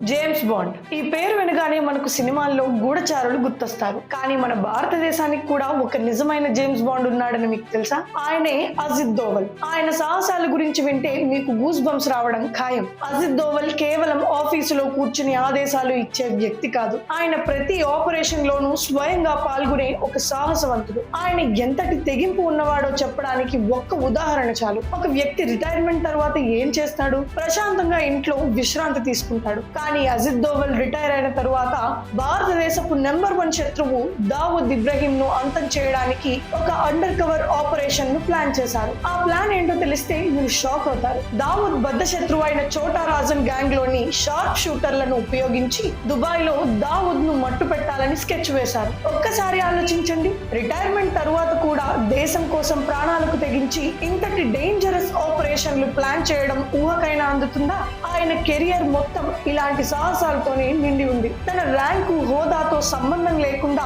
James bond ఈ పేరు వినగానే మనకు సినిమాల్లో గూఢచారులు గుర్తొస్తారు. కానీ మన భారతదేశానికి కూడా ఒక నిజమైన జేమ్స్ బాండ్ ఉన్నాడని మీకు తెలుసా? ఆయనే అజిత్ దోవల్. ఆయన సాహసాల గురించి వింటే మీకు గూస్ బంప్స్ రావడం ఖాయం. అజిత్ దోవల్ కేవలం ఆఫీసులో కూర్చుని ఆదేశాలు ఇచ్చే వ్యక్తి కాదు. ఆయన ప్రతి ఆపరేషన్ లోనూ స్వయంగా పాల్గొనే ఒక సాహసవంతుడు. ఆయన ఎంతటి తెగింపు ఉన్నవాడో చెప్పడానికి ఒక్క ఉదాహరణ చాలు. ఒక వ్యక్తి రిటైర్మెంట్ తర్వాత ఏం చేస్తాడు? ప్రశాంతంగా ఇంట్లో విశ్రాంతి తీసుకుంటాడు. కానీ అజిత్ దోవల్ రిటైర్ అయిన తరువాత భారతదేశపు నెంబర్ 1 శత్రువు దావూద్ ఇబ్రహీం ను అంతం చేయడానికి ఒక అండర్ కవర్ ఆపరేషన్ ను ప్లాన్ చేశారు. ఆ ప్లాన్ ఏంటో తెలిస్తే మీరు షాక్ అవుతారు. దావూద్ బద్ద శత్రువు అయిన చోటా రాజన్ గ్యాంగ్ లోని షార్ప్ షూటర్లను ఉపయోగించి దుబాయ్ లో దావూద్ ను మట్టు పెట్టాలని స్కెచ్ వేశారు. ఒక్కసారి ఆలోచించండి, రిటైర్మెంట్ తరువాత కూడా దేశం కోసం ప్రాణాలకు తెగించి ఇంతటి డేంజరస్ ఆపరేషన్లు ప్లాన్ చేయడం ఊహకైనా అందుతుందా? ఆయన కెరియర్ మొత్తం ఇలాంటి సాహసాలతోనే నిండి ఉంది. తన ర్యాంకు హోదాతో సంబంధం లేకుండా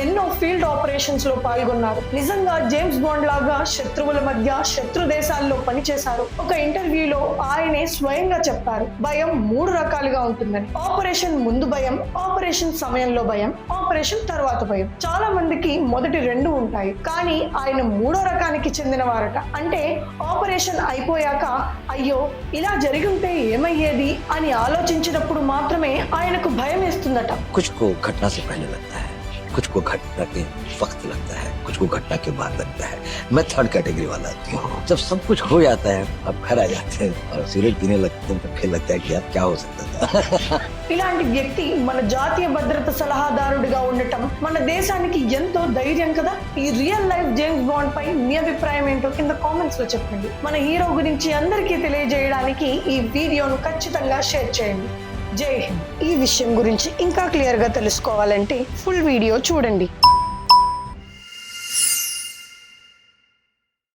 ఎన్నో ఫీల్డ్ ఆపరేషన్స్ లో పాల్గొన్నారు. నిజంగా జేమ్స్ బాండ్ లాగా శత్రువుల మధ్య శత్రు దేశాల్లో పనిచేశారు. ఒక ఇంటర్వ్యూలో ఆయనే స్వయంగా చెప్పారు, భయం 3 రకాలుగా ఉంటుందని. ఆపరేషన్ ముందు భయం, ఆపరేషన్ సమయంలో భయం, ఆపరేషన్ తర్వాత భయం. చాలా మందికి మొదటి 2 ఉంటాయి, కానీ ఆయన 3వ రకానికి చెందిన వారట. అంటే ఆపరేషన్ అయిపోయాక అయ్యో ఇలా జరిగుంటే ఏమయ్యేది అని ఆలోచించినప్పుడు మాత్రమే ఆయనకు భయం వేస్తుందట. कुछ को घटना से पहले लगता है, कुछ को घटना के वक्त लगता है, कुछ को घटना के बाद लगता है। मैं 3rd कैटेगरी वाला आदमी हूँ। जब सब कुछ हो जाता है, अब घर आ जाते हैं और सिगरेट पीने लगते हैं, तो फिर लगता है कि यार क्या हो सकता था। ఇలాంటి వ్యక్తి మన జాతీయ భద్రత సలహాదారుడిగా ఉండటం మన దేశానికి ఎంతో ధైర్యం కదా. ఈ రియల్ లైఫ్ జేమ్స్ బాండ్ పై మీ అభిప్రాయం ఏంటో కింద కామెంట్స్ లో చెప్పండి. మన హీరో గురించి అందరికీ తెలియజేయడానికి ఈ వీడియోను ఖచ్చితంగా షేర్ చేయండి. జై హింద్. ఈ విషయం గురించి ఇంకా క్లియర్ గా తెలుసుకోవాలంటే ఫుల్ వీడియో చూడండి.